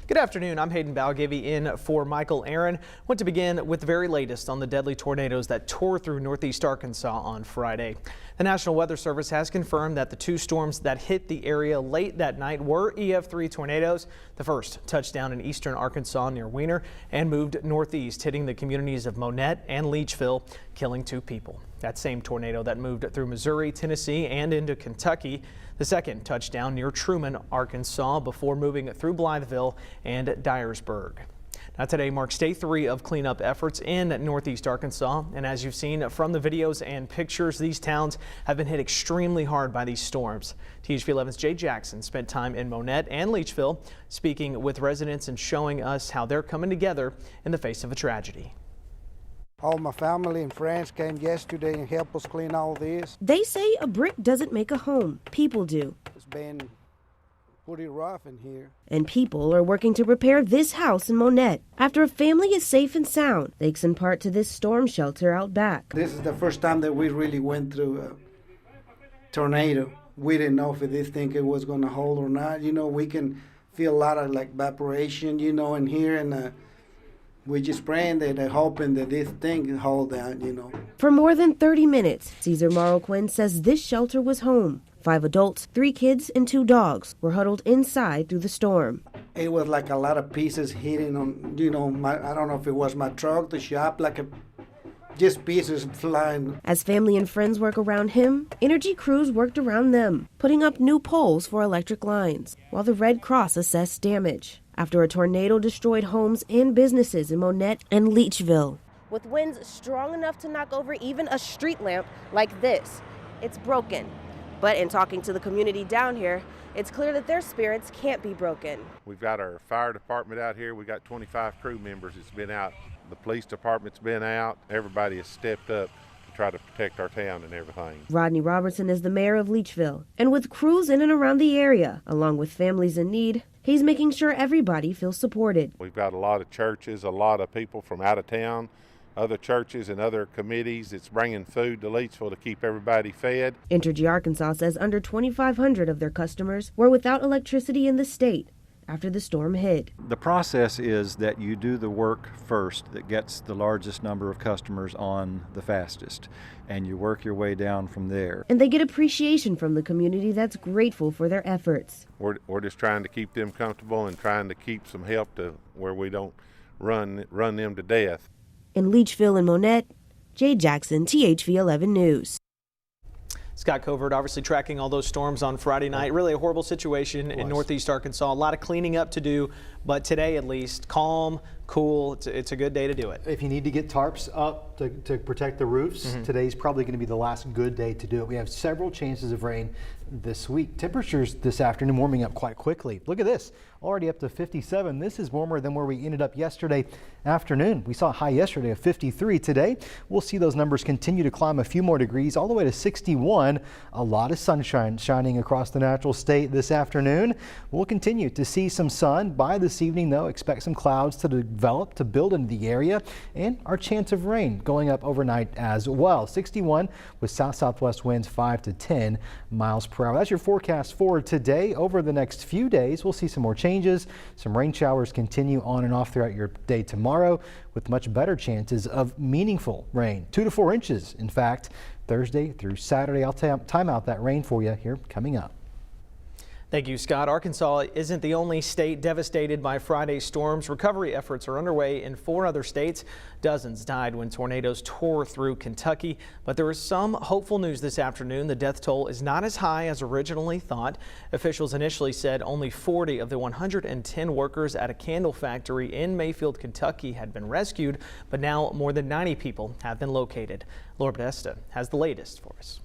Good afternoon. I'm Hayden Balgavy in for Michael Aaron. Want to begin with the very latest on the deadly tornadoes that tore through northeast Arkansas on Friday. The National Weather Service has confirmed that the two storms that hit the area late that night were EF3 tornadoes. The first touched down in eastern Arkansas near Weiner and moved northeast, hitting the communities of Monette and Leachville, killing 2 people. That same tornado that moved through Missouri, Tennessee, and into Kentucky. The second touched down near Truman, Arkansas, before moving through Blytheville and Dyersburg. Now today marks day 3 of cleanup efforts in northeast Arkansas, and as you've seen from the videos and pictures, these towns have been hit extremely hard by these storms. THV 11's Jay Jackson spent time in Monette and Leachville speaking with residents and showing us how they're coming together in the face of a tragedy. All my family and friends came yesterday and helped us clean all this. They say a brick doesn't make a home. People do. It's been pretty rough in here. And people are working to repair this house in Monette. After a family is safe and sound, thanks in part to this storm shelter out back. This is the first time that we really went through a tornado. We didn't know if this thing was going to hold or not. You know, we can feel a lot of like evaporation, you know, in here, and we're just praying that and hoping that this thing can hold out, you know. For more than 30 minutes, Cesar Marroquin says this shelter was home. 5 adults, 3 kids, and 2 dogs were huddled inside through the storm. It was like a lot of pieces hitting on, you know, I don't know if it was my truck, the shop, just pieces flying. As family and friends work around him, energy crews worked around them, putting up new poles for electric lines, while the Red Cross assessed damage after a tornado destroyed homes and businesses in Monette and Leachville. With winds strong enough to knock over even a street lamp like this, it's broken. But in talking to the community down here, it's clear that their spirits can't be broken. We've got our fire department out here. We've got 25 crew members that's been out. The police department's been out. Everybody has stepped up to try to protect our town and everything. Rodney Robertson is the mayor of Leachville, and with crews in and around the area, along with families in need, he's making sure everybody feels supported. We've got a lot of churches, a lot of people from out of town, other churches and other committees that's bringing food to Leachville to keep everybody fed. Entergy Arkansas says under 2,500 of their customers were without electricity in the state after the storm hit. The process is that you do the work first that gets the largest number of customers on the fastest, and you work your way down from there. And they get appreciation from the community that's grateful for their efforts. We're just trying to keep them comfortable and trying to keep some help to where we don't run them to death. In Leachville and Monette, Jay Jackson, THV 11 News. Scott Covert obviously tracking all those storms on Friday night. Really a horrible situation in northeast Arkansas. A lot of cleaning up to do, but today at least, calm, cool. It's a good day to do it. If you need to get tarps up to protect the roofs, today's probably going to be the last good day to do it. We have several chances of rain this week. Temperatures this afternoon warming up quite quickly. Look at this, already up to 57. This is warmer than where we ended up yesterday afternoon. We saw a high yesterday of 53. Today, we'll see those numbers continue to climb a few more degrees all the way to 61. A lot of sunshine shining across the natural state this afternoon. We'll continue to see some sun by this evening, though. Expect some clouds to develop, to build into the area, and our chance of rain going up overnight as well. 61 with south-southwest winds 5 to 10 miles per hour. That's your forecast for today. Over the next few days, we'll see some more changes. Some rain showers continue on and off throughout your day tomorrow, with much better chances of meaningful rain. 2 to 4 inches, in fact, Thursday through Saturday. I'll time out that rain for you here coming up. Thank you, Scott. Arkansas isn't the only state devastated by Friday's storms. Recovery efforts are underway in 4 other states. Dozens died when tornadoes tore through Kentucky. But there is some hopeful news this afternoon. The death toll is not as high as originally thought. Officials initially said only 40 of the 110 workers at a candle factory in Mayfield, Kentucky had been rescued, but now more than 90 people have been located. Laura Podesta has the latest for us.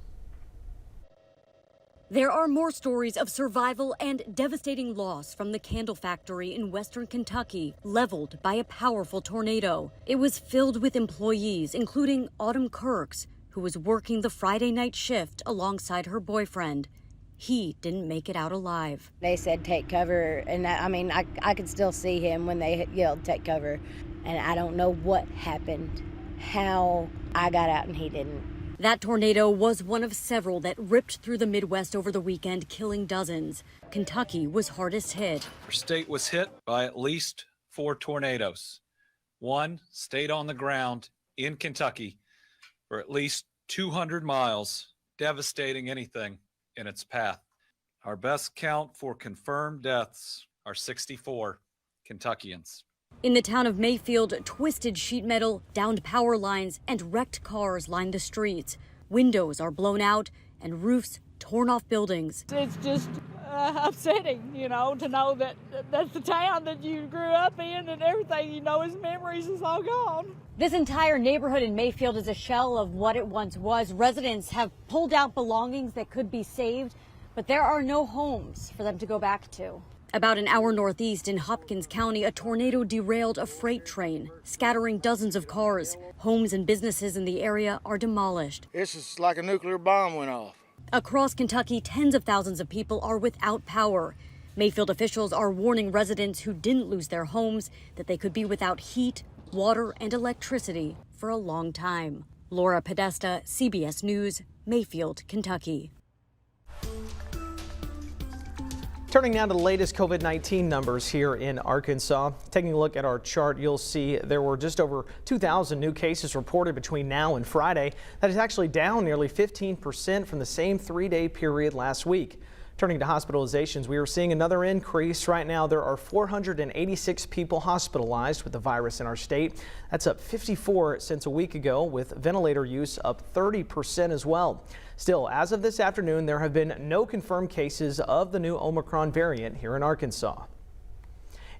There are more stories of survival and devastating loss from the candle factory in western Kentucky, leveled by a powerful tornado. It was filled with employees, including Autumn Kirks, who was working the Friday night shift alongside her boyfriend. He didn't make it out alive. They said take cover, and I could still see him when they yelled take cover. And I don't know what happened, how I got out and he didn't. That tornado was one of several that ripped through the Midwest over the weekend, killing dozens. Kentucky was hardest hit. Our state was hit by at least 4 tornadoes. One stayed on the ground in Kentucky for at least 200 miles, devastating anything in its path. Our best count for confirmed deaths are 64 Kentuckians. In the town of Mayfield, twisted sheet metal, downed power lines, and wrecked cars line the streets. Windows are blown out and roofs torn off buildings. It's just upsetting, to know that that's the town that you grew up in and everything, his memories is all gone. This entire neighborhood in Mayfield is a shell of what it once was. Residents have pulled out belongings that could be saved, but there are no homes for them to go back to. About an hour northeast in Hopkins County, a tornado derailed a freight train, scattering dozens of cars. Homes and businesses in the area are demolished. It's just like a nuclear bomb went off. Across Kentucky, tens of thousands of people are without power. Mayfield officials are warning residents who didn't lose their homes that they could be without heat, water, and electricity for a long time. Laura Podesta, CBS News, Mayfield, Kentucky. Turning now to the latest COVID-19 numbers here in Arkansas. Taking a look at our chart, you'll see there were just over 2,000 new cases reported between now and Friday. That is actually down nearly 15% from the same 3-day period last week. Turning to hospitalizations, we are seeing another increase. Right now, there are 486 people hospitalized with the virus in our state. That's up 54 since a week ago, with ventilator use up 30% as well. Still, as of this afternoon, there have been no confirmed cases of the new Omicron variant here in Arkansas.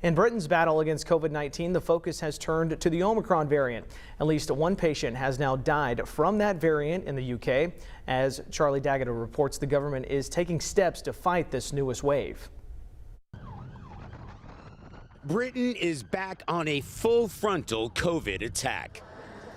In Britain's battle against COVID-19, the focus has turned to the Omicron variant. At least one patient has now died from that variant in the UK. As Charlie D'Agata reports, the government is taking steps to fight this newest wave. Britain is back on a full frontal COVID attack,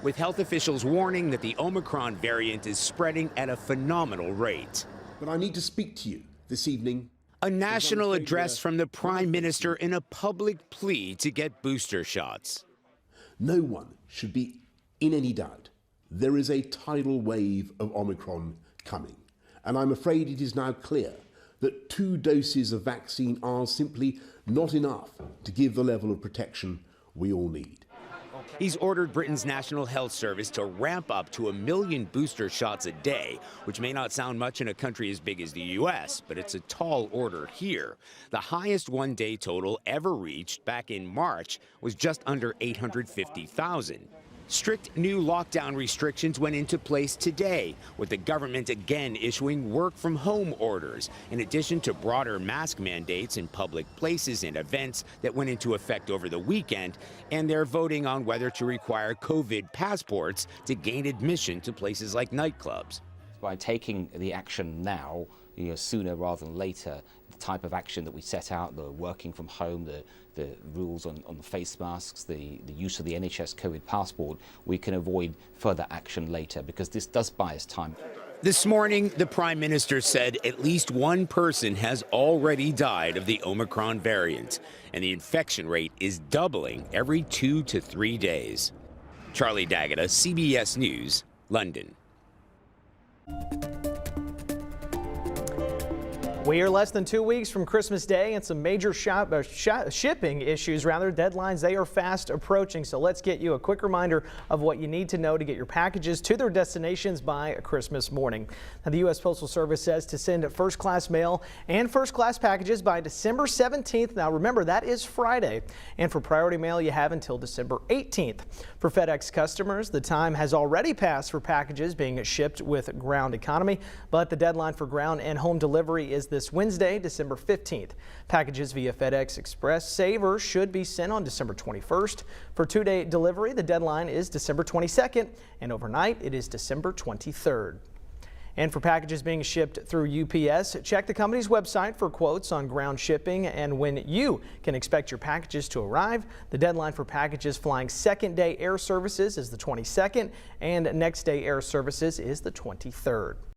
with health officials warning that the Omicron variant is spreading at a phenomenal rate. But I need to speak to you this evening. A national address from the Prime Minister in a public plea to get booster shots. No one should be in any doubt. There is a tidal wave of Omicron coming. And I'm afraid it is now clear that 2 doses of vaccine are simply not enough to give the level of protection we all need. He's ordered Britain's National Health Service to ramp up to 1 million booster shots a day, which may not sound much in a country as big as the U.S., but it's a tall order here. The highest one-day total ever reached back in March was just under 850,000. Strict new lockdown restrictions went into place today, with the government again issuing work-from-home orders, in addition to broader mask mandates in public places and events that went into effect over the weekend, and they're voting on whether to require COVID passports to gain admission to places like nightclubs. By taking the action now, sooner rather than later, the type of action that we set out, the working from home, the rules on the face masks, the use of the NHS COVID passport, we can avoid further action later, because this does buy us time. This morning, the Prime Minister said at least one person has already died of the Omicron variant, and the infection rate is doubling every 2 to 3 days. Charlie D'Agata, CBS News, London. We are less than 2 weeks from Christmas Day, and some major shipping issues, deadlines, they are fast approaching. So let's get you a quick reminder of what you need to know to get your packages to their destinations by Christmas morning. Now, the U.S. Postal Service says to send first-class mail and first-class packages by December 17th. Now, remember, that is Friday. And for priority mail, you have until December 18th. For FedEx customers, the time has already passed for packages being shipped with Ground Economy, but the deadline for ground and home delivery is this Wednesday, December 15th. Packages via FedEx Express Saver should be sent on December 21st. For 2-day delivery, the deadline is December 22nd, and overnight it is December 23rd. And for packages being shipped through UPS, check the company's website for quotes on ground shipping and when you can expect your packages to arrive. The deadline for packages flying second-day air services is the 22nd, and next-day air services is the 23rd.